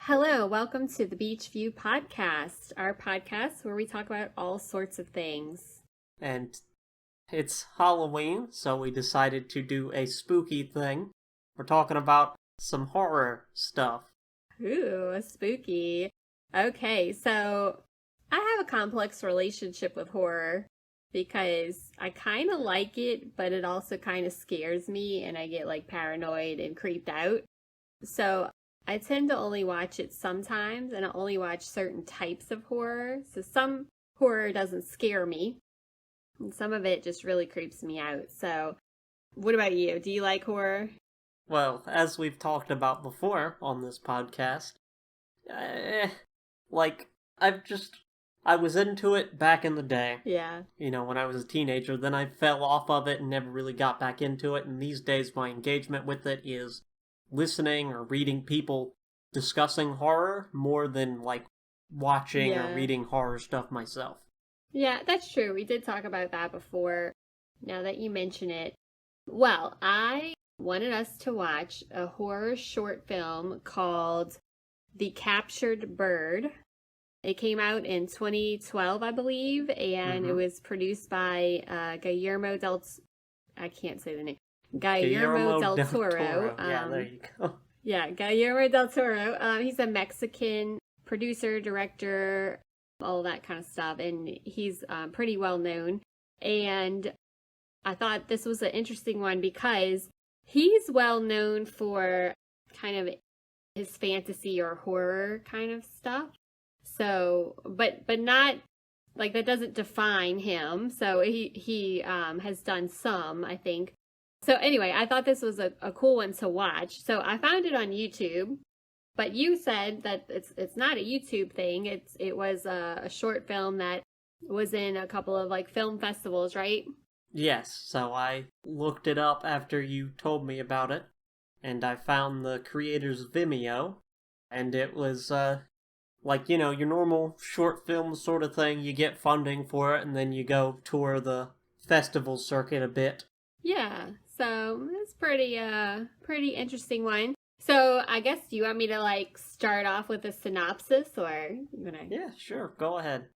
Hello, welcome to the Beach View Podcast, our podcast where we talk about all sorts of things. And it's Halloween, so we decided to do a spooky thing. We're talking about some horror stuff. Ooh, spooky. Okay, so I have a complex relationship with horror because I kind of like it, but it also kind of scares me and I get like paranoid and creeped out. So I tend to only watch it sometimes and I only watch certain types of horror. So some horror doesn't scare me, and some of it just really creeps me out. So, what about you? Do you like horror? Well, as we've talked about before on this podcast, eh, like, I've just. I was into it back in the day, Yeah. when I was a teenager. Then I fell off of it and never really got back into it. And these days, my engagement with it is listening or reading people discussing horror more than, like, watching or Yeah. reading horror stuff myself. Yeah, that's true. We did talk about that before. Now that you mention it. Well, I wanted us to watch a horror short film called The Captured Bird. It came out in 2012, I believe, and it Mm-hmm. was produced by Guillermo del... I can't say the name. Guillermo Guillermo del del Toro. Toro. Yeah, there you go. Yeah, Guillermo del Toro. He's a Mexican producer, director, all that kind of stuff, and he's pretty well known. And I thought this was an interesting one because he's well known for kind of his fantasy or horror kind of stuff. So, but not like that doesn't define him. So he has done some, I think. So anyway, I thought this was a cool one to watch. So I found it on YouTube. But you said that it's not a YouTube thing. It was a short film that was in a couple of like film festivals, right? Yes, so I looked it up after you told me about it, and I found the creator's Vimeo, and it was, like, your normal short film sort of thing. You get funding for it, and then you go tour the festival circuit a bit. Yeah. So it's pretty interesting one. So I guess do you want me to like start off with a synopsis or you gonna Yeah, sure, go ahead.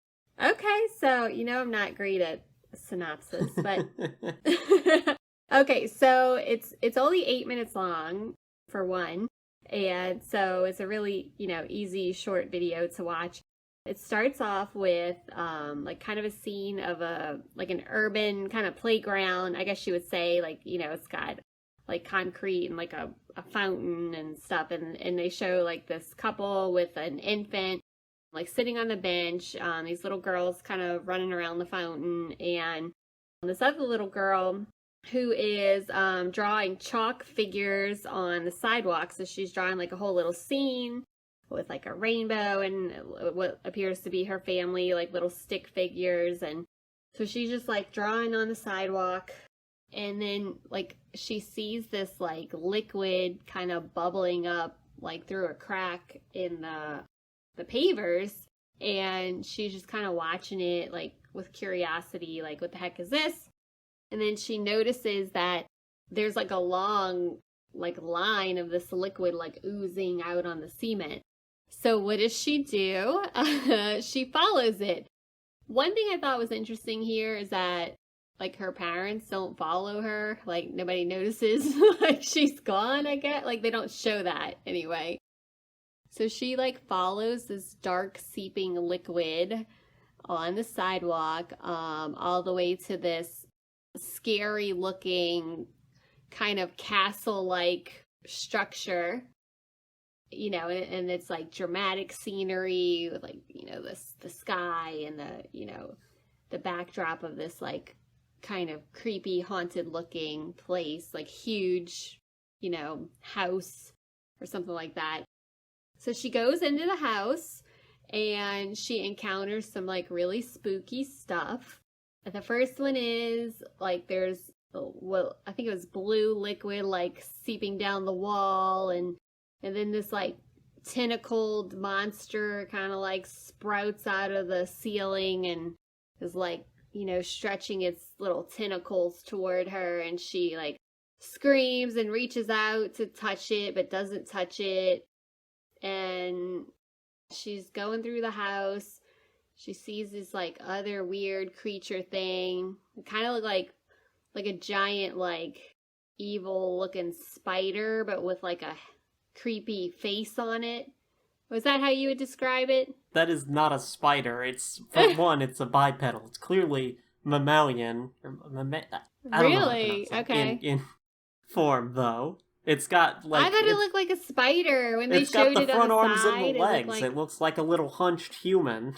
Okay, so I'm not great at synopsis, but okay, so it's only 8 minutes long for one, and so it's a really easy short video to watch. It starts off with like kind of a scene of a like an urban kind of playground, I guess you would say, like it's got like concrete and like a fountain and stuff, and they show like this couple with an infant like sitting on the bench, these little girls kind of running around the fountain, and this other little girl who is drawing chalk figures on the sidewalk. So she's drawing like a whole little scene with like a rainbow and what appears to be her family, like little stick figures. And so she's just like drawing on the sidewalk. And then like she sees this like liquid kind of bubbling up like through a crack in the pavers, and she's just kind of watching it like with curiosity, like what the heck is this? And then she notices that there's like a long like line of this liquid like oozing out on the cement. So what does she do? She follows it. One thing I thought was interesting here is that like her parents don't follow her, like nobody notices like she's gone, I guess. Like they don't show that anyway. So she like follows this dark seeping liquid on the sidewalk all the way to this scary looking kind of castle like structure, and it's like dramatic scenery with like, the sky and the backdrop of this like kind of creepy haunted looking place, like huge, house or something like that. So she goes into the house and she encounters some like really spooky stuff. The first one is like there's well, I think it was blue liquid like seeping down the wall, and then this like tentacled monster kind of like sprouts out of the ceiling and is like, stretching its little tentacles toward her, and she like screams and reaches out to touch it but doesn't touch it. and she's going through the house. She sees this like other weird creature thing. It kind of looked like a giant like evil looking spider, but with like a creepy face on it. Was that how you would describe it? That is not a spider. It's, for one, it's a bipedal. It's clearly mammalian. I don't know how to Really? pronounce that. Okay. In form, though. It's got, like... I thought it looked like a spider when they it's got showed the it front on the arms side. and the legs. It looks like a little hunched human.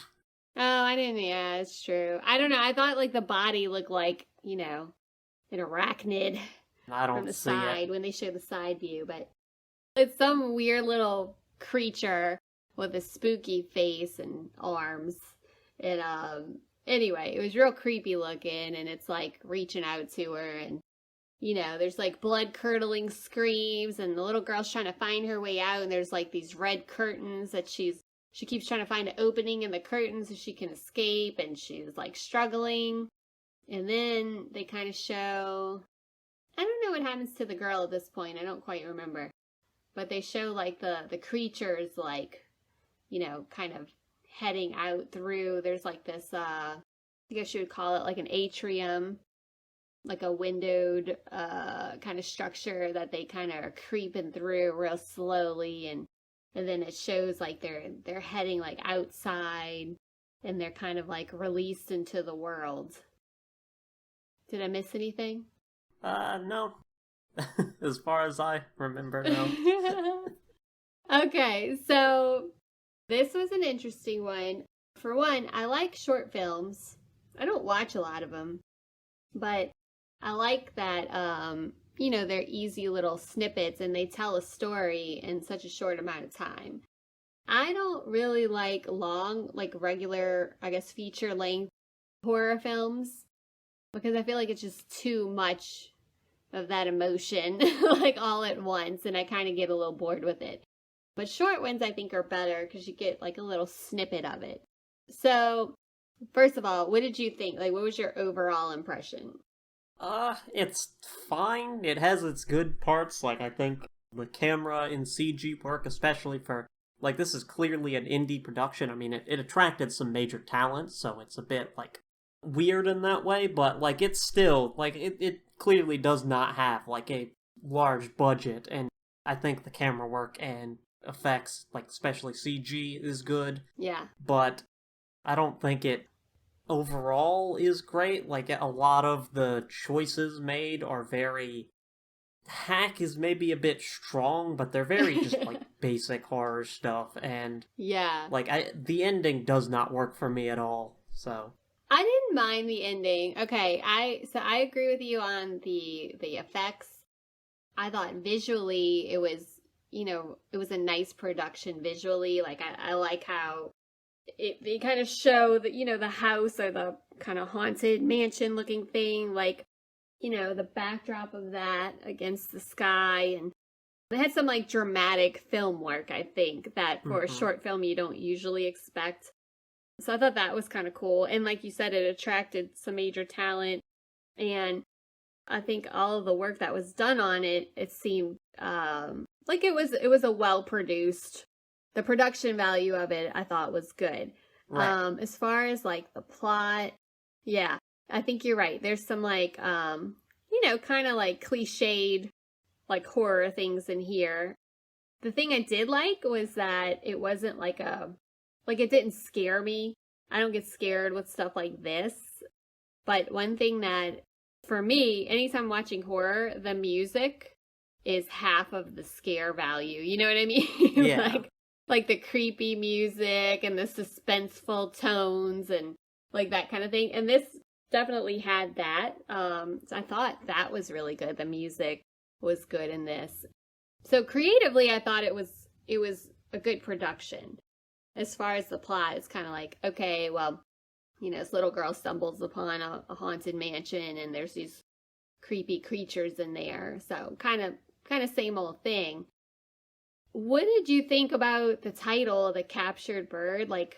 Oh, I didn't. Yeah, it's true. I don't know. I thought like the body looked like, an arachnid I don't from the see side it. when they show the side view, but it's some weird little creature with a spooky face and arms. And anyway, it was real creepy looking, and it's like reaching out to her, and there's like blood curdling screams, and the little girl's trying to find her way out, and there's like these red curtains that she keeps trying to find an opening in the curtains so she can escape, and she's like struggling. And then they kind of show, I don't know what happens to the girl at this point. I don't quite remember. But they show like the creatures like, kind of heading out through. There's like this, I guess you would call it like an atrium, like a windowed kind of structure that they kind of are creeping through real slowly. And then it shows like they're heading like outside, and they're kind of like released into the world. Did I miss anything? No. As far as I remember, no. Okay, so this was an interesting one. For one, I like short films. I don't watch a lot of them, but I like that, they're easy little snippets and they tell a story in such a short amount of time. I don't really like long, like regular, I guess, feature-length horror films because I feel like it's just too much of that emotion, like all at once, and I kind of get a little bored with it. But short ones I think are better because you get like a little snippet of it. So, first of all, what did you think? Like, what was your overall impression? It's fine. It has its good parts. Like, I think the camera in CG work, especially for, like, this is clearly an indie production. I mean, it attracted some major talent, so it's a bit, like, weird in that way, but, like, it's still, like, it clearly does not have, like, a large budget, and I think the camera work and effects, like, especially CG, is good. Yeah. But I don't think it overall is great. Like, a lot of the choices made are very... Hack is maybe a bit strong, but they're very just, like, basic horror stuff, and... Yeah. Like, the ending does not work for me at all, so... I didn't mind the ending. Okay, I agree with you on the effects. I thought visually it was, it was a nice production visually. Like, I like how they kind of show that, the house or the kind of haunted mansion looking thing, like, the backdrop of that against the sky. And they had some like dramatic film work, I think, that for a short film you don't usually expect. So I thought that was kind of cool. And like you said, it attracted some major talent. And I think all of the work that was done on it, it seemed like it was a well-produced. The production value of it, I thought, was good. Right. As far as like the plot, yeah, I think you're right. There's some like, kind of like cliched like horror things in here. The thing I did like was that it wasn't like it didn't scare me. I don't get scared with stuff like this. But one thing that, for me, anytime watching horror, the music is half of the scare value. You know what I mean? Yeah. like the creepy music and the suspenseful tones and like that kind of thing. And this definitely had that. So I thought that was really good. The music was good in this. So creatively, I thought it was a good production. As far as the plot, it's kind of like, okay, well, this little girl stumbles upon a haunted mansion and there's these creepy creatures in there. So kind of same old thing. What did you think about the title, The Captured Bird? Like,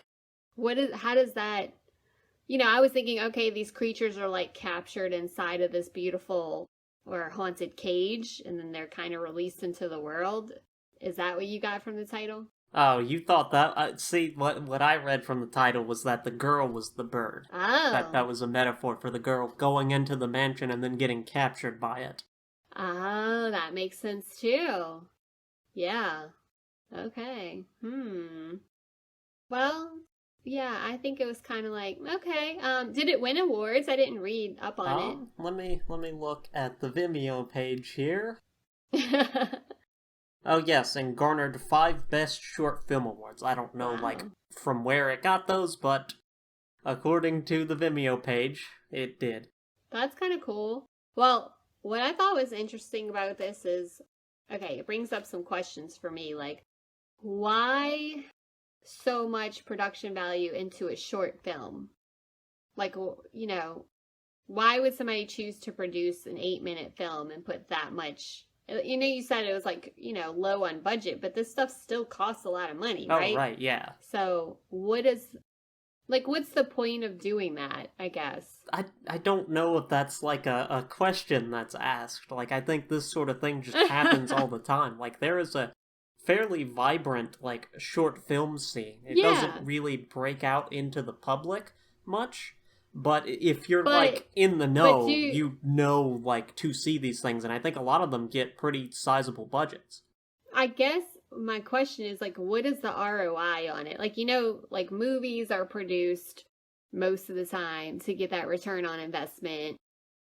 how does that, I was thinking, okay, these creatures are like captured inside of this beautiful or haunted cage and then they're kind of released into the world. Is that what you got from the title? Oh, you thought that? See, what I read from the title was that the girl was the bird. That Oh. was a metaphor for the girl going into the mansion and then getting captured by it. Oh, that makes sense too. Yeah. Okay. Well, yeah, I think it was kind of like, okay. Did it win awards? I didn't read up on it. Let me look at the Vimeo page here. Oh yes, and garnered 5 Best Short Film Awards. I don't know, like, Wow. from where it got those, but according to the Vimeo page, it did. That's kind of cool. Well, what I thought was interesting about this is, okay, it brings up some questions for me, like, why so much production value into a short film? Like, why would somebody choose to produce an 8-minute film and put that much? You said it was like, low on budget, but this stuff still costs a lot of money, Oh, right? right, yeah. So, what's the point of doing that, I guess? I don't know if that's like a question that's asked. Like, I think this sort of thing just happens all the time. Like, there is a fairly vibrant, like, short film scene. It Yeah. doesn't really break out into the public much. But if you're, But- like, in the know, do- you know, like, to see these things. And I think a lot of them get pretty sizable budgets. I guess my question is, like, what is the ROI on it? Like, like movies are produced most of the time to get that return on investment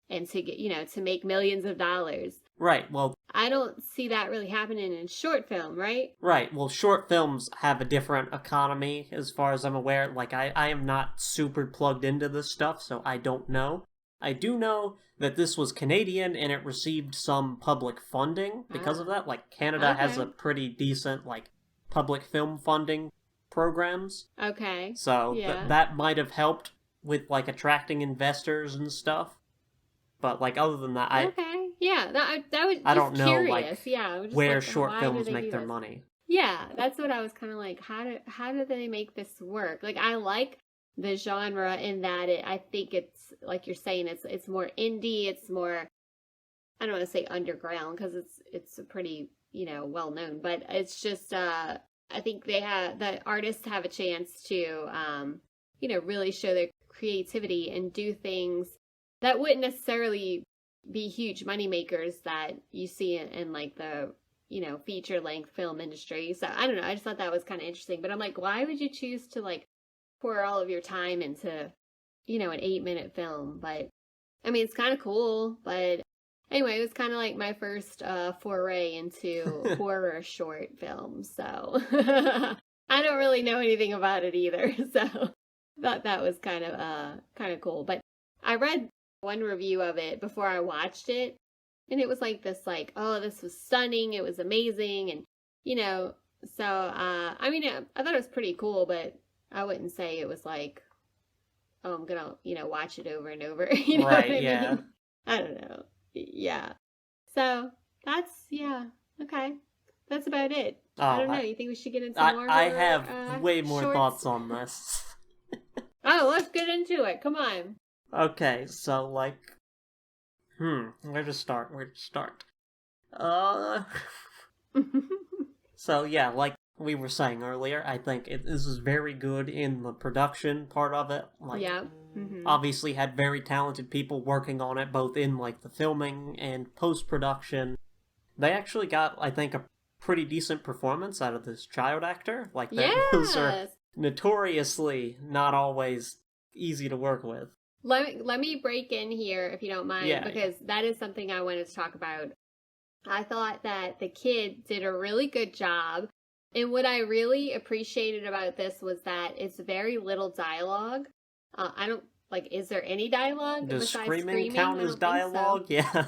and to get, to make millions of dollars. Right, well, I don't see that really happening in short film, right? right. Well, short films have a different economy, as far as I'm aware. Like, I am not super plugged into this stuff, so I don't know. I do know that this was Canadian and it received some public funding because of that. Like, Canada has a Okay. pretty decent, like, public film funding programs. Okay. So Yeah. that might have helped with, like, attracting investors and stuff. But, like, other than that, Okay. Yeah. That was just I don't know, curious. like, Yeah. I was just where like, short why films do they make do their this? money. Yeah, that's what I was kind of like. How do they make this work? Like, I like the genre in that I think it's like you're saying, it's more indie. It's more, I don't want to say underground because it's a pretty well known, but it's just I think the artists have a chance to really show their creativity and do things that wouldn't necessarily be huge money makers that you see in like the feature length film industry. So I don't know. I just thought that was kind of interesting. But I'm like, why would you choose to like pour all of your time into, an 8-minute film? But I mean, it's kind of cool. But anyway, it was kind of like my first foray into horror short films. So I don't really know anything about it either. So thought that was kind of cool. But I read one review of it before I watched it. And it was like this, like, oh, this was stunning. It was amazing. And, so, I mean, I thought it was pretty cool, but I wouldn't say it was like, oh, I'm going to, watch it over and over. You know Right, what I yeah. mean? I don't know. Yeah. So yeah. Okay. That's about it. I don't know. You think we should get into more? I horror, have way more shorts? thoughts on this. Oh, let's get into it. Come on. Okay, so, like, where to start? So yeah, like we were saying earlier, I think this is very good in the production part of it. Like, Yeah. Mhm. obviously had very talented people working on it, both in, like, the filming and post-production. They actually got, I think, a pretty decent performance out of this child actor. Like, those are Yes. notoriously not always easy to work with. Let me break in here if you don't mind, Yeah, because that is something I wanted to talk about. I thought that the kid did a really good job. And what I really appreciated about this was that it's very little dialogue. I don't, like, is there any dialogue Does besides screaming count I as don't think so. dialogue? Yeah.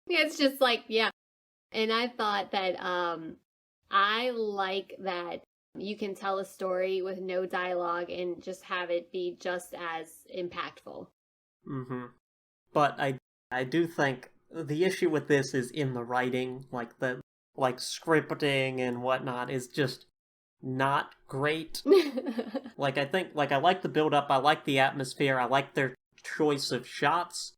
It's just like, yeah. And I thought that I like that you can tell a story with no dialogue and just have it be just as impactful. Mm-hmm. But I do think the issue with this is in the writing, like the scripting and whatnot is just not great. Like, I think, like, I like the build up, I like the atmosphere, I like their choice of shots.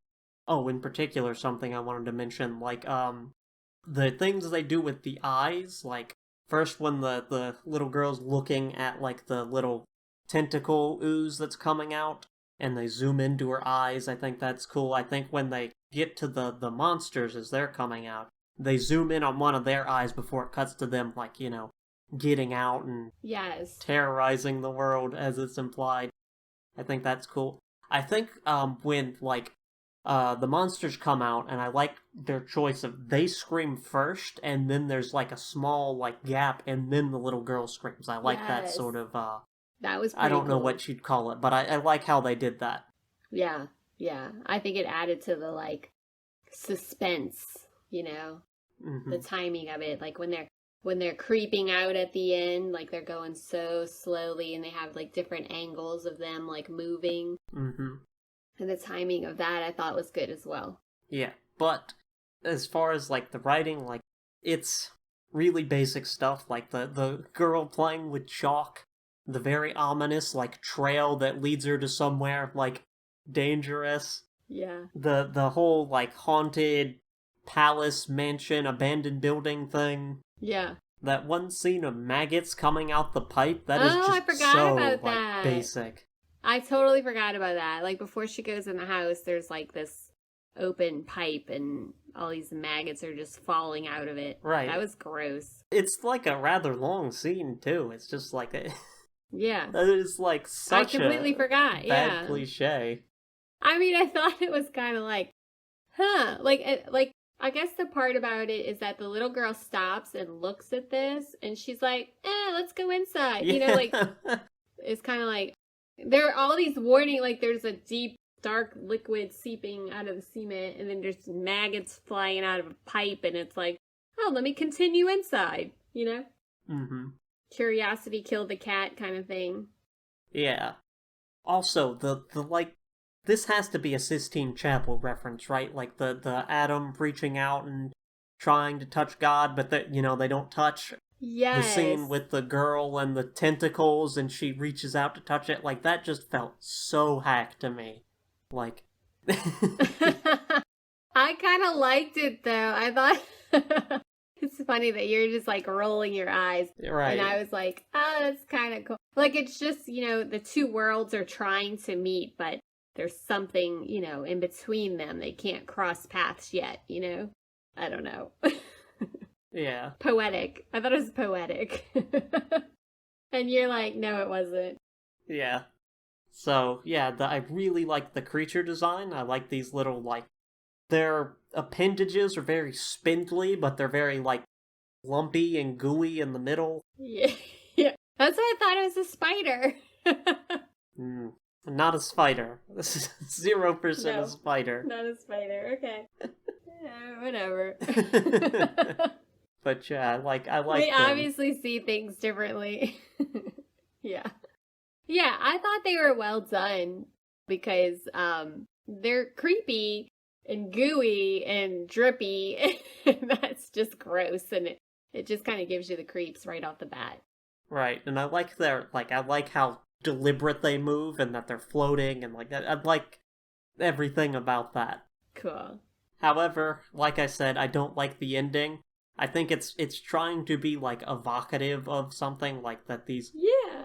Oh, in particular, something I wanted to mention, like, the things they do with the eyes, like, first when the little girl's looking at, like, the little tentacle ooze that's coming out, and they zoom into her eyes. I think that's cool. I think when they get to the monsters as they're coming out, they zoom in on one of their eyes before it cuts to them, like, getting out and Yes. terrorizing the world, as it's implied. I think that's cool. I think when, like, the monsters come out, and I like their choice of they scream first, and then there's, like, a small, like, gap, and then the little girl screams. I like that Yes. sort of, That was I pretty don't know cool. what you'd call it, but I like how they did that. Yeah, yeah. I think it added to the, like, suspense, Mm-hmm. the timing of it. Like, when they're creeping out at the end, like, they're going so slowly, and they have, like, different angles of them, like, moving. Mm-hmm. And the timing of that I thought was good as well. Yeah, but as far as, like, the writing, like, it's really basic stuff, like the girl playing with chalk, the very ominous, like, trail that leads her to somewhere, like, dangerous. Yeah. The whole, like, haunted palace, mansion, abandoned building thing. Yeah. That one scene of maggots coming out the pipe, that is just I forgot so, about like, that. basic. I totally forgot about that. Like, before she goes in the house, there's, like, this open pipe, and all these maggots are just falling out of it. Right. That was gross. It's, like, a rather long scene, too. It's just, like, Yeah. that is, like, such I completely forgot, bad cliche. I mean, I thought it was kind of like, like, I guess the part about it is that the little girl stops and looks at this, and she's like, let's go inside. Yeah. Like, it's kind of like, there are all these warning, like, there's a deep, dark liquid seeping out of the cement, and then there's maggots flying out of a pipe, and it's like, oh, let me continue inside, Mm-hmm. Curiosity killed the cat kind of thing. Yeah. Also, the like, this has to be a Sistine Chapel reference, right? Like, the Adam reaching out and trying to touch God, but they don't touch. Yes. The scene with the girl and the tentacles, and she reaches out to touch it, like, that just felt so hack to me. Like... I kind of liked it, though. I thought... It's funny that you're just, like, rolling your eyes. Right. And I was like, oh, that's kind of cool. Like, it's just, the two worlds are trying to meet, but there's something, in between them. They can't cross paths yet, I don't know. Yeah. Poetic. I thought it was poetic. And you're like, no, it wasn't. Yeah. So, yeah, I really like the creature design. I like these little, like, their appendages are very spindly, but they're very, like, lumpy and gooey in the middle. Yeah. Yeah. That's why I thought it was a spider. Not a spider. This is 0% No, a spider. Not a spider. Okay. Yeah, whatever. But yeah, I like We them. obviously see things differently. Yeah. Yeah, I thought they were well done because they're creepy and gooey and drippy, and that's just gross, and it just kind of gives you the creeps right off the bat. Right, and I like I like how deliberate they move and that they're floating, and like I like everything about that. Cool. However, like I said, I don't like the ending. I think it's trying to be, like, evocative of something, like that these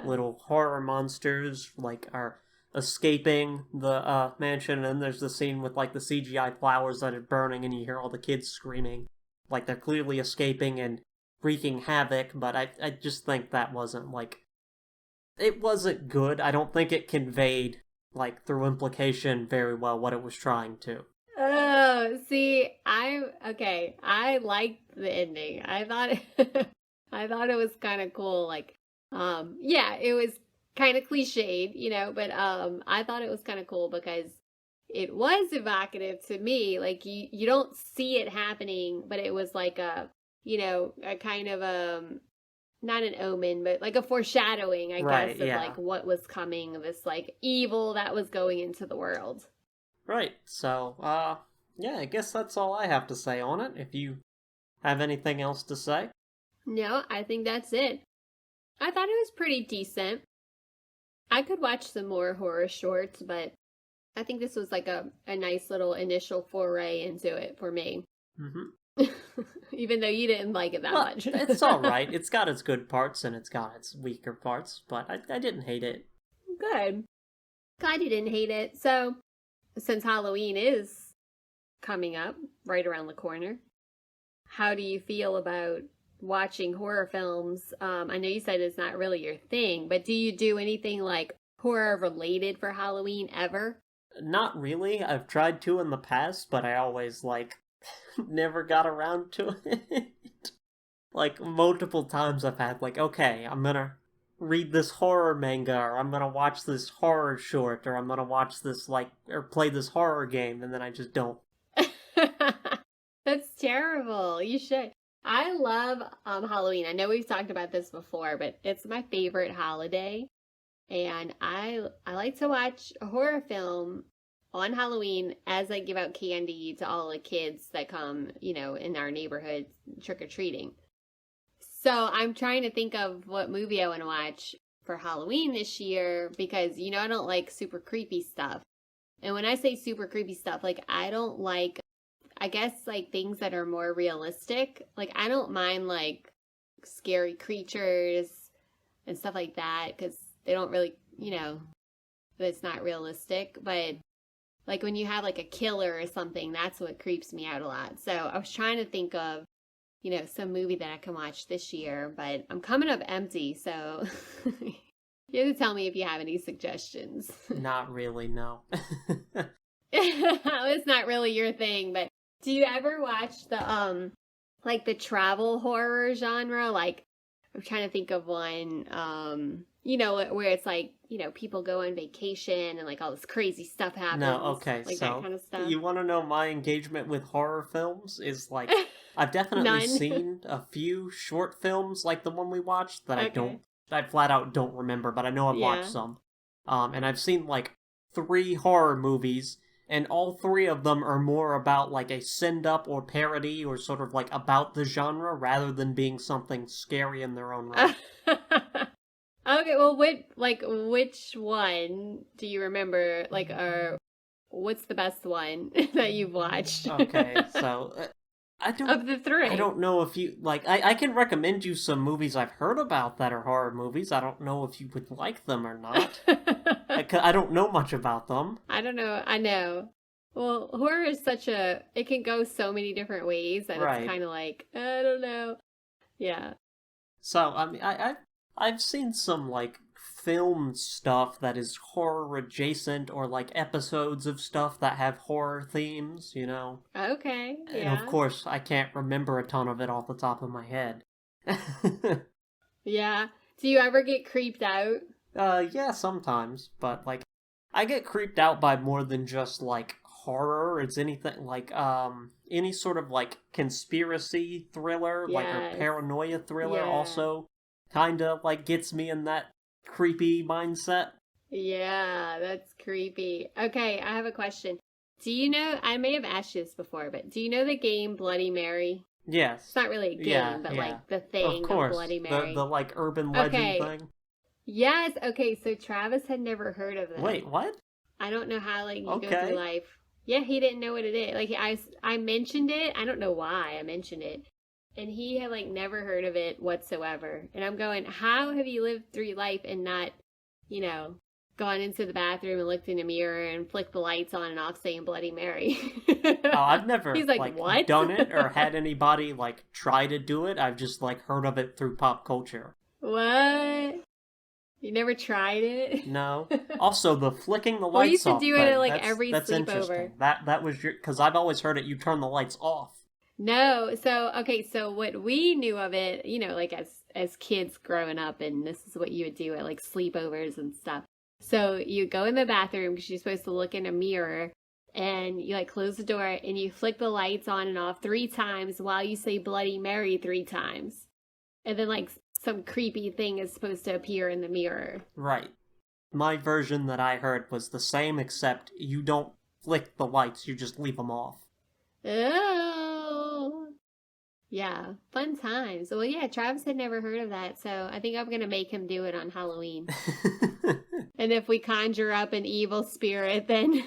little horror monsters, like, are escaping the mansion, and then there's the scene with, like, the CGI flowers that are burning, and you hear all the kids screaming. Like, they're clearly escaping and wreaking havoc, but I just think that wasn't, like... It wasn't good. I don't think it conveyed, like, through implication very well what it was trying to. Oh, see, I liked the ending. I thought it was kind of cool. Like, yeah, it was kind of cliched, but I thought it was kind of cool because it was evocative to me. Like, you don't see it happening, but it was like a kind of not an omen, but like a foreshadowing, I guess, of like what was coming, this like evil that was going into the world. Right, so, yeah, I guess that's all I have to say on it. If you have anything else to say? No, I think that's it. I thought it was pretty decent. I could watch some more horror shorts, but I think this was like a nice little initial foray into it for me. Mm-hmm. Even though you didn't like it that Well, much. it's alright. It's got its good parts and it's got its weaker parts, but I didn't hate it. Good. Glad you didn't hate it. So, since Halloween is coming up right around the corner, how do you feel about watching horror films? I know you said it's not really your thing, but do you do anything like horror related for Halloween ever? Not really. I've tried to in the past, but I always, never got around to it. Like, multiple times I've had, okay, I'm gonna read this horror manga, or I'm gonna watch this horror short, or I'm gonna watch this, or play this horror game, and then I just don't. That's terrible. You should. I love Halloween. I know we've talked about this before, but it's my favorite holiday. And I like to watch a horror film on Halloween as I give out candy to all the kids that come, in our neighborhood trick-or-treating. So I'm trying to think of what movie I want to watch for Halloween this year because, I don't like super creepy stuff. And when I say super creepy stuff, I don't like, I guess, things that are more realistic. I don't mind, scary creatures and stuff like that because they don't really, it's not realistic. But, when you have, a killer or something, that's what creeps me out a lot. So I was trying to think of, some movie that I can watch this year, but I'm coming up empty, so you have to tell me if you have any suggestions. Not really, no. It's not really your thing, but do you ever watch the the travel horror genre? I'm trying to think of one, where it's people go on vacation and all this crazy stuff happens. No, okay, so that kind of stuff. You want to know my engagement with horror films is I've definitely seen a few short films like the one we watched that I flat out don't remember, but I know I've watched some. And I've seen 3 horror movies, and all 3 of them are more about a send-up or parody or sort of about the genre rather than being something scary in their own right. Okay, well, which one do you remember, or what's the best one that you've watched? Okay, so of the 3. I don't know if you I can recommend you some movies I've heard about that are horror movies. I don't know if you would like them or not. I don't know much about them. I don't know. I know. Well, horror is it can go so many different ways that It's kind of I don't know. Yeah. So, I mean, I've seen some film stuff that is horror adjacent or episodes of stuff that have horror themes, Okay, yeah. And of course, I can't remember a ton of it off the top of my head. Yeah. Do you ever get creeped out? Yeah, sometimes, but I get creeped out by more than just horror. It's anything any sort of conspiracy thriller, or paranoia thriller also kind of gets me in that creepy mindset. Yeah, that's creepy. Okay, I have a question. Do you know, I may have asked you this before, but do you know the game Bloody Mary? Yes. It's not really a game, but the thing of Bloody Mary. The urban legend thing. Yes, okay, so Travis had never heard of that. Wait, what? I don't know how you go through life. Yeah, he didn't know what it is. I mentioned it. I don't know why I mentioned it. And he had never heard of it whatsoever. And I'm going, how have you lived through life and not, gone into the bathroom and looked in a mirror and flicked the lights on and off saying Bloody Mary? Oh, I've never He's what? done it or had anybody try to do it. I've just heard of it through pop culture. What? You never tried it? No. Also, the flicking the lights off. We used to do it at every sleepover. Interesting. That was because I've always heard it. You turn the lights off. No, so what we knew of it, as kids growing up, and this is what you would do at sleepovers and stuff. So you go in the bathroom because you're supposed to look in a mirror, and you close the door and you flick the lights on and off 3 times while you say Bloody Mary 3 times, and then some creepy thing is supposed to appear in the mirror. Right. My version that I heard was the same, except you don't flick the lights; you just leave them off. Oh, yeah, fun times. Well, yeah, Travis had never heard of that, so I think I'm gonna make him do it on Halloween. And if we conjure up an evil spirit, then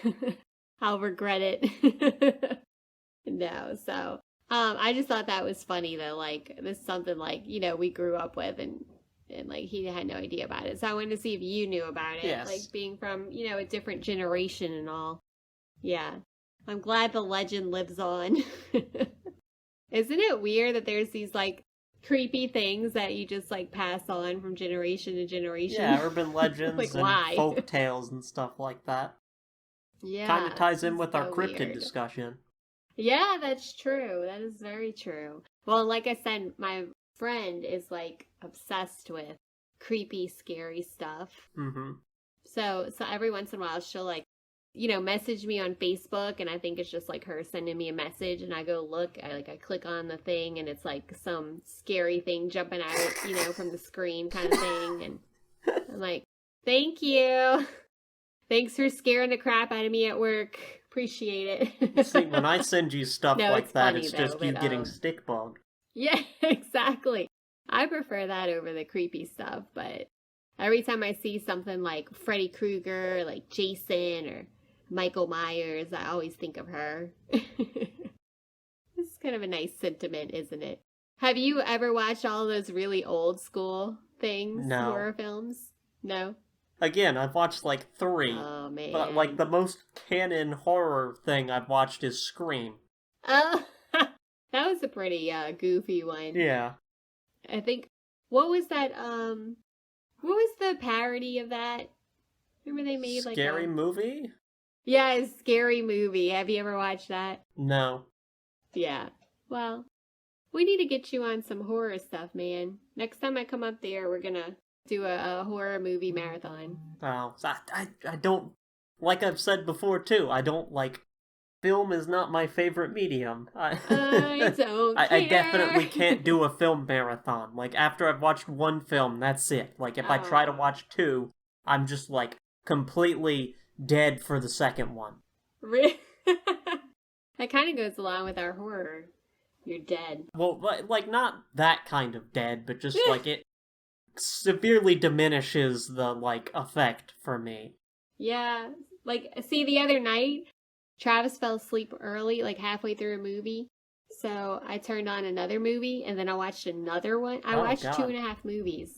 I'll regret it. No, so I just thought that was funny though. Like this is something like we grew up with, and like he had no idea about it. So I wanted to see if you knew about it, Yes. like being from a different generation and all. Yeah, I'm glad the legend lives on. Isn't it weird that there's these like creepy things that you just like pass on from generation to generation? Yeah, urban legends Like, and why? folk tales and stuff like that. Yeah, Kind of ties in it's with our so cryptid weird. discussion. Yeah, that's true. That is very true. Well, like I said, my friend is like obsessed with creepy, scary stuff. Mm-hmm. So every once in a while she'll like, message me on Facebook, and I think it's just like her sending me a message, and I go look, I click on the thing, and it's like some scary thing jumping out, from the screen kind of thing, and I'm like, thank you. Thanks for scaring the crap out of me at work. Appreciate it. See, when I send you stuff No, like it's that, funny, it's though, just you but, getting stick bugged. Yeah, exactly. I prefer that over the creepy stuff, but every time I see something like Freddy Krueger, like Jason, or Michael Myers, I always think of her. It's kind of a nice sentiment, isn't it? Have you ever watched all those really old school things, No. horror films? No? Again, I've watched like 3. Oh, man. But like the most canon horror thing I've watched is Scream. Oh, that was a pretty goofy one. Yeah. I think, what was that, what was the parody of that? Remember they made like Scary movie? Yeah, a Scary Movie. Have you ever watched that? No. Yeah. Well, we need to get you on some horror stuff, man. Next time I come up there, we're gonna do a horror movie marathon. Oh, I don't, like I've said before too, I don't like, film is not my favorite medium. I don't care. I definitely can't do a film marathon. Like, after I've watched one film, that's it. Like, if I try to watch 2, I'm just, like, completely dead for the second one. Really? That kind of goes along with our horror. You're dead. Well, like, not that kind of dead, but just, like, it severely diminishes the, like, effect for me. Yeah. Like, see, the other night, Travis fell asleep early, like halfway through a movie. So I turned on another movie, and then I watched another one. I watched God. 2.5 movies,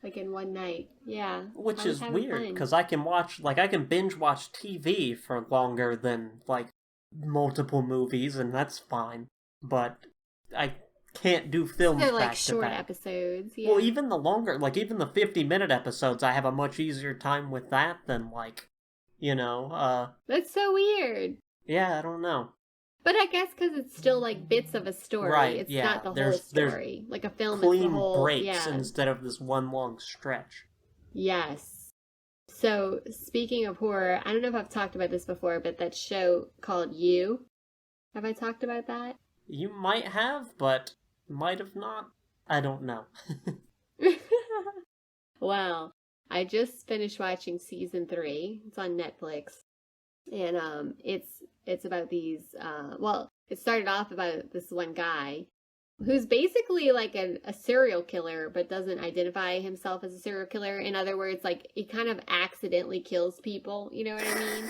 like in one night. Yeah. Which is weird, because I can binge watch TV for longer than, like, multiple movies, and that's fine. But I can't do films So, like, back to short back. episodes, yeah. Well, even the longer, like, even the 50-minute episodes, I have a much easier time with that than, like, That's so weird. yeah, I don't know. But I guess because it's still, like, bits of a story. Right, It's yeah. not the whole story. Like, a film is Clean the whole... breaks Yeah. instead of this one long stretch. Yes. So, speaking of horror, I don't know if I've talked about this before, but that show called You. Have I talked about that? You might have, but might have not. I don't know. Well, I just finished watching season 3. It's on Netflix. And it's about these it started off about this one guy who's basically like a serial killer, but doesn't identify himself as a serial killer. In other words, like, he kind of accidentally kills people, you know what I mean?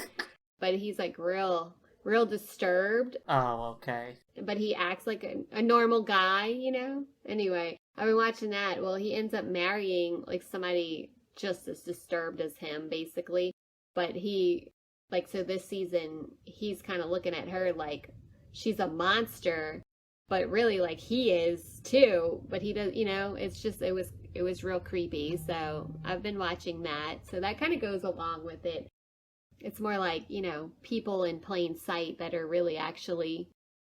But he's like real disturbed. Oh, okay. But he acts like a normal guy, you know? Anyway, I've been watching that. Well, he ends up marrying, like, somebody just as disturbed as him, basically. But he, like, so this season, he's kind of looking at her like she's a monster, but really, like, he is, too. But he does, it's just, it was real creepy. So I've been watching that. So that kind of goes along with it. It's more like, people in plain sight that are really actually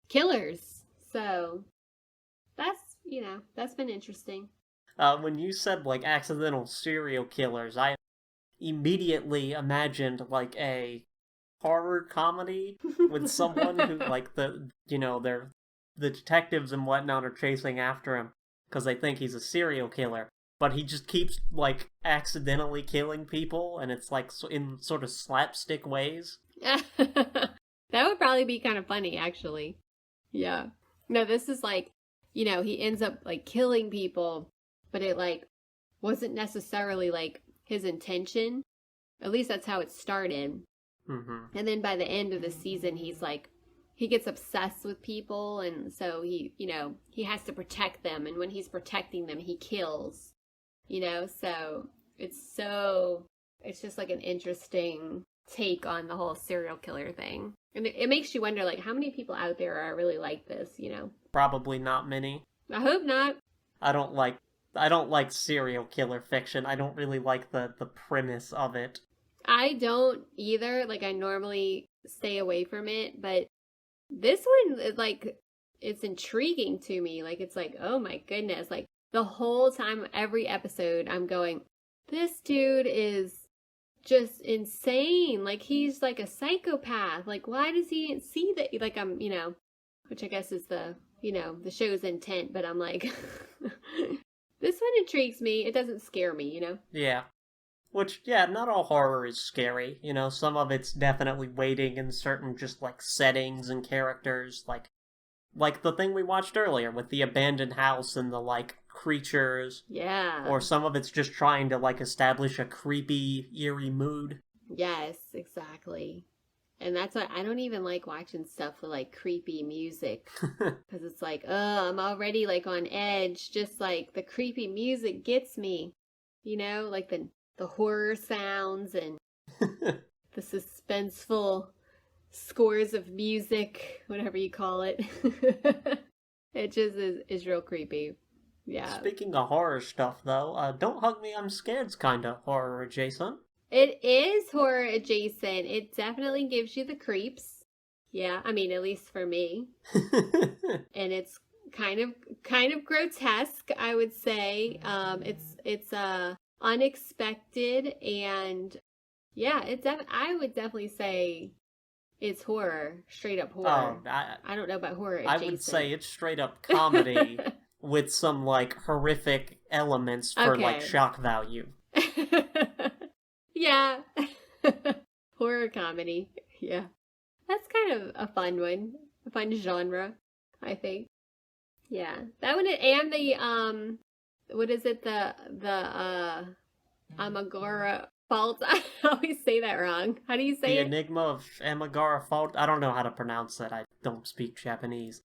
killers. So that's been interesting. When you said, like, accidental serial killers, I immediately imagined, like, a horror comedy with someone who, like, the detectives and whatnot are chasing after him because they think he's a serial killer. But he just keeps, like, accidentally killing people, and it's, like, in sort of slapstick ways. That would probably be kind of funny, actually. Yeah. No, this is like, he ends up, like, killing people, but it, like, wasn't necessarily, like, his intention. At least that's how it started. Mm-hmm. And then by the end of the season, he's he gets obsessed with people, and so he has to protect them, and when he's protecting them, he kills, so it's just like an interesting take on the whole serial killer thing. And it makes you wonder, like, how many people out there are really like this, Probably not many. I hope not. I don't like serial killer fiction. I don't really like the premise of it. I don't either. Like, I normally stay away from it, but this one is like, it's intriguing to me. Like, it's like, oh my goodness. Like, the whole time, every episode, I'm going, this dude is just insane. Like, he's like a psychopath. Like, why does he see that? Like, I'm, which I guess is the show's intent, but I'm like, this one intrigues me. It doesn't scare me, Yeah. Which, yeah, not all horror is scary. Some of it's definitely waiting in certain just, like, settings and characters. Like the thing we watched earlier with the abandoned house and the, like, creatures. Yeah. Or some of it's just trying to, like, establish a creepy, eerie mood. Yes, exactly. And that's why I don't even like watching stuff with, like, creepy music. Because it's like, I'm already, like, on edge. Just, like, the creepy music gets me. Like the horror sounds and the suspenseful scores of music, whatever you call it. It just is real creepy. Yeah. Speaking of horror stuff, though, Don't Hug Me, I'm Scared's kind of horror adjacent. It is horror adjacent. It definitely gives you the creeps. Yeah, I mean, at least for me. And it's kind of grotesque, I would say. It's unexpected, and yeah, I would definitely say it's horror, straight up horror. Oh, I don't know about horror adjacent. I would say it's straight up comedy with some, like, horrific elements for, like, shock value. Yeah. Horror comedy. Yeah. That's kind of a fun one. A fun genre, I think. Yeah. That one, and the, what is it? The Amagora Fault. I always say that wrong. How do you say it? The Enigma of Amagara Fault. I don't know how to pronounce that. I don't speak Japanese.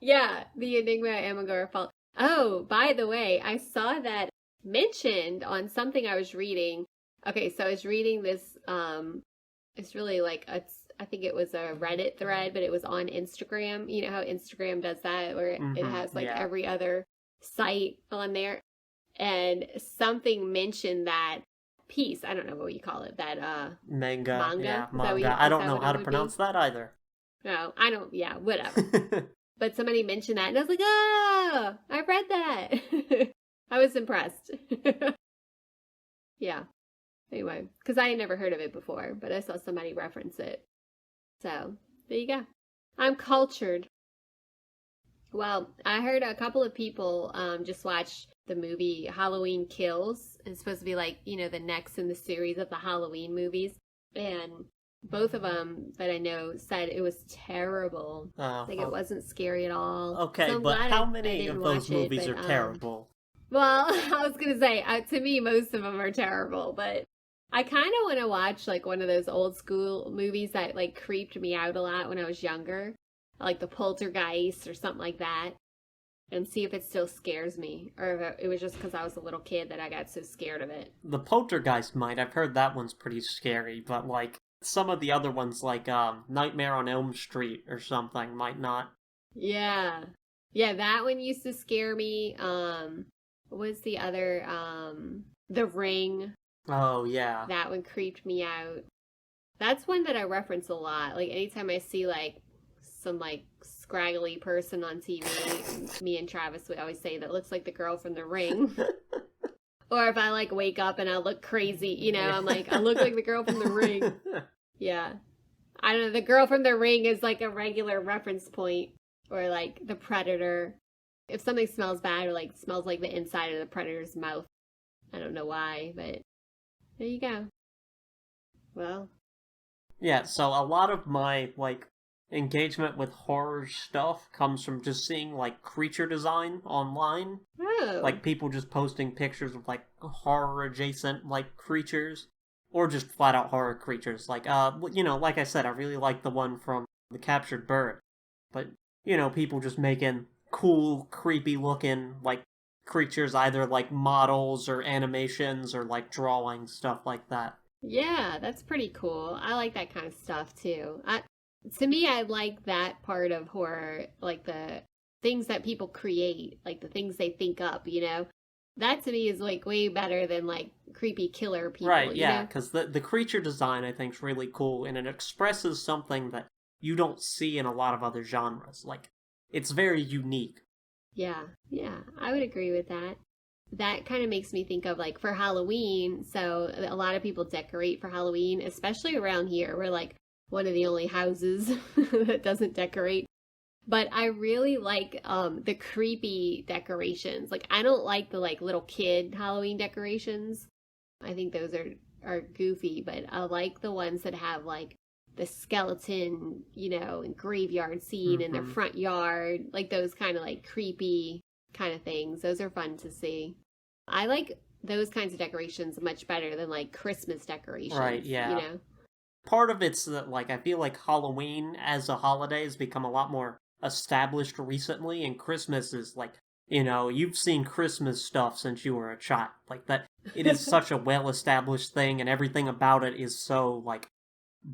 Yeah, the Enigma of Amagara Fault. Oh, by the way, I saw that mentioned on something I was reading. Okay, so I was reading this, it's really like, I think it was a Reddit thread, but it was on Instagram. You know how Instagram does that, where it has like every other site on there. And something mentioned that piece, I don't know what you call it, that manga. Yeah, manga. I don't know how to pronounce that either. No, I don't, yeah, whatever. But somebody mentioned that, and I was like, oh, I read that. I was impressed. Yeah. Anyway, because I had never heard of it before, but I saw somebody reference it. So, there you go. I'm cultured. Well, I heard a couple of people just watch the movie Halloween Kills. It's supposed to be like, the next in the series of the Halloween movies. And both of them that I know said it was terrible. Like, it wasn't scary at all. Okay, so but how many of those movies are terrible? Well, I was going to say, to me, most of them are terrible, but I kind of want to watch, like, one of those old school movies that, like, creeped me out a lot when I was younger. Like the Poltergeist or something like that. And see if it still scares me. Or if it was just because I was a little kid that I got so scared of it. The Poltergeist might. I've heard that one's pretty scary, but, like, some of the other ones, like, Nightmare on Elm Street or something, might not. Yeah. Yeah, that one used to scare me. What was the other? The Ring. Oh, yeah. That one creeped me out. That's one that I reference a lot. Like, anytime I see, like, some, like, scraggly person on TV, me and Travis would always say that looks like the girl from The Ring. Or if I, like, wake up and I look crazy, I'm like, I look like the girl from The Ring. Yeah. I don't know, the girl from The Ring is, like, a regular reference point. Or, like, The Predator. If something smells bad or, like, smells like the inside of the Predator's mouth. I don't know why, but there you go. Well. Yeah, so a lot of my, like, engagement with horror stuff comes from just seeing, like, creature design online. Oh. Like, people just posting pictures of, like, horror-adjacent, like, creatures. Or just flat-out horror creatures. Like, like I said, I really like the one from the captured bird. But, people just making cool, creepy looking, like, creatures, either like models or animations or like drawings, stuff like that. Yeah, that's pretty cool. I like that kind of stuff too. To me, I like that part of horror, like the things that people create, like the things they think up, That to me is like way better than like creepy killer people, Right, yeah, because the creature design I think is really cool, and it expresses something that you don't see in a lot of other genres. Like, it's very unique. Yeah, I would agree with that. That kind of makes me think of like for Halloween. So a lot of people decorate for Halloween, especially around here. We're like one of the only houses that doesn't decorate. But I really like the creepy decorations. Like I don't like the like little kid Halloween decorations. I think those are goofy, but I like the ones that have like the skeleton, and graveyard scene in their front yard, like those kind of like creepy kind of things. Those are fun to see. I like those kinds of decorations much better than like Christmas decorations. Right, yeah. Part of it's that, like, I feel like Halloween as a holiday has become a lot more established recently, and Christmas is like, you've seen Christmas stuff since you were a child. Like, that, it is such a well-established thing, and everything about it is so, like,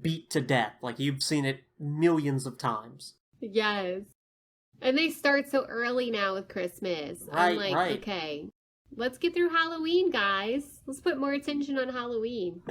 beat to death. Like, you've seen it millions of times. Yes. And they start so early now with Christmas. Right, I'm like, right. Okay, let's get through Halloween, guys. Let's put more attention on Halloween.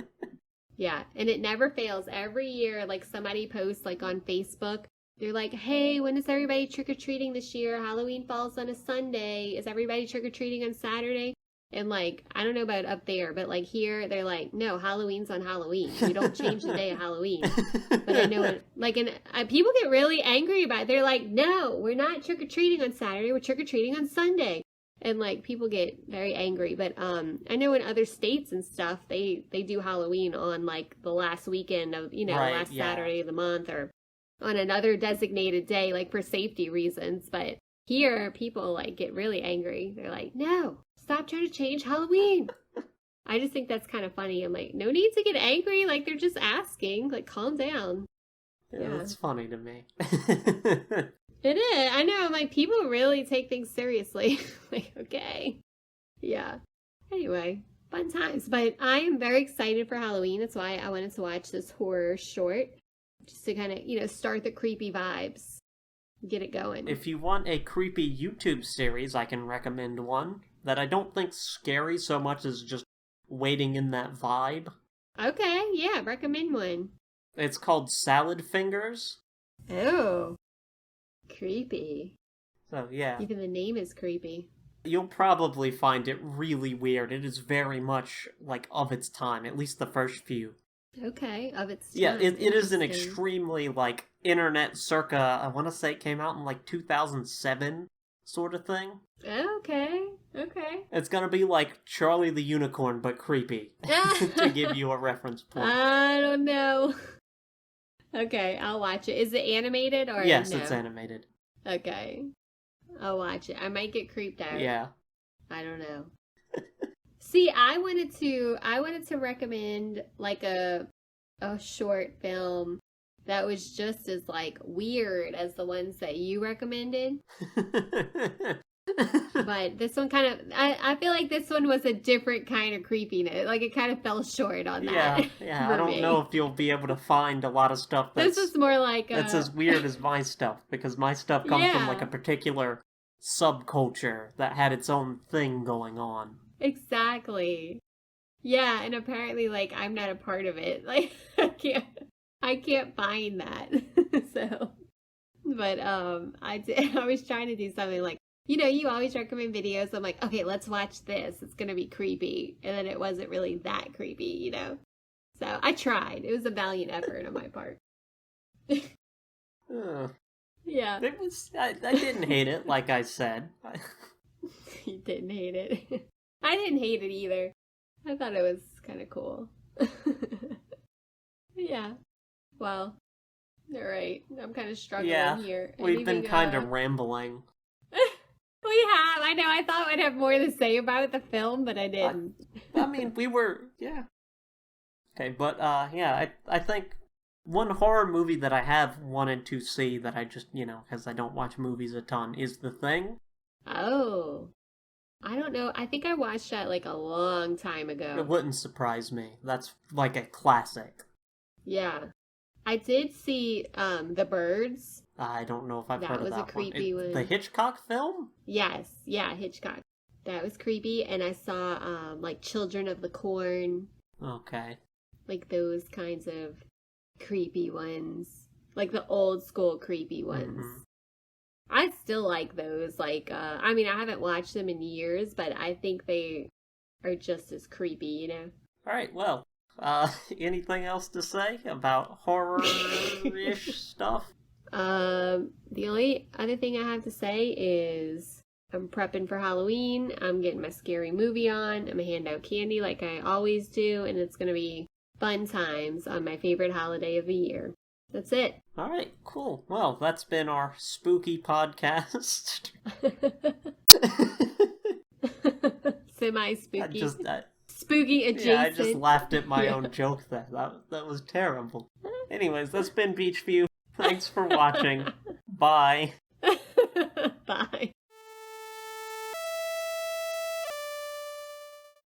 Yeah, and it never fails. Every year, like, somebody posts, like, on Facebook, they're like, hey, when is everybody trick-or-treating this year? Halloween falls on a Sunday. Is everybody trick-or-treating on Saturday? And, like, I don't know about up there, but, like, here, they're like, no, Halloween's on Halloween. We don't change the day of Halloween. But I know it, like, and people get really angry about it. They're like, no, we're not trick-or-treating on Saturday. We're trick-or-treating on Sunday. And, like, people get very angry. But I know in other states and stuff, they do Halloween on, like, the last weekend of, last Saturday of the month, or on another designated day, like, for safety reasons. But here, people, like, get really angry. They're like, no, stop trying to change Halloween. I just think that's kind of funny. I'm like, no need to get angry. Like, they're just asking. Like, calm down. Yeah, that's funny to me. It is. I know. I'm like, people really take things seriously. Like, okay. Yeah. Anyway, fun times. But I am very excited for Halloween. That's why I wanted to watch this horror short. Just to kind of, start the creepy vibes. Get it going. If you want a creepy YouTube series, I can recommend one that I don't think's scary so much as just waiting in that vibe. Okay, yeah, recommend one. It's called Salad Fingers. Oh. Creepy. So, yeah. Even the name is creepy. You'll probably find it really weird. It is very much, like, of its time, at least the first few. Okay, of its time. Yeah, it is an extremely, like, internet circa, I want to say it came out in, like, 2007 sort of thing. Okay. It's gonna be like Charlie the Unicorn, but creepy, to give you a reference point. I don't know. Okay, I'll watch it. Is it animated or Yes, no? It's animated. Okay. I'll watch it. I might get creeped out. Yeah. I don't know. See, I wanted to recommend like a short film that was just as like weird as the ones that you recommended. But this one kind of, I feel like this one was a different kind of creepiness. Like, it kind of fell short on that. Yeah. I don't know if you'll be able to find a lot of stuff this was more like that's as weird as my stuff, because my stuff comes from like a particular subculture that had its own thing going on. Exactly. Yeah, and apparently, like, I'm not a part of it. Like, I can't find that. So, but I was trying to do something like, you always recommend videos. I'm like, okay, let's watch this. It's going to be creepy. And then it wasn't really that creepy, So I tried. It was a valiant effort on my part. Yeah. It was, I didn't hate it, like I said. You didn't hate it. I didn't hate it either. I thought it was kind of cool. Yeah. Well, all right. I'm kind of struggling here. We've been kind of rambling. We have. I know. I thought I'd have more to say about the film, but I didn't. I mean, we were, yeah. Okay, but, I think One horror movie that I have wanted to see that I just, because I don't watch movies a ton, is The Thing. Oh. I don't know. I think I watched that like a long time ago. It wouldn't surprise me. That's like a classic. Yeah. I did see The Birds. I don't know if I've heard of that That was a creepy one. The Hitchcock film? Yes. Yeah, Hitchcock. That was creepy. And I saw like Children of the Corn. Okay. Like those kinds of creepy ones. Like the old school creepy ones. Mm-hmm. I still like those. Like, I mean, I haven't watched them in years, but I think they are just as creepy, you know? Alright, well, anything else to say about horror-ish stuff? The only other thing I have to say is I'm prepping for Halloween. I'm getting my scary movie on. I'm gonna hand out candy like I always do, and it's gonna be fun times on my favorite holiday of the year. That's it. All right, cool. Well, that's been our spooky podcast. Semi-spooky. I Spooky adjacent. Yeah, I just laughed at my Yeah. own joke there. That was terrible. Anyways, that's been Beachview. Thanks for watching. Bye.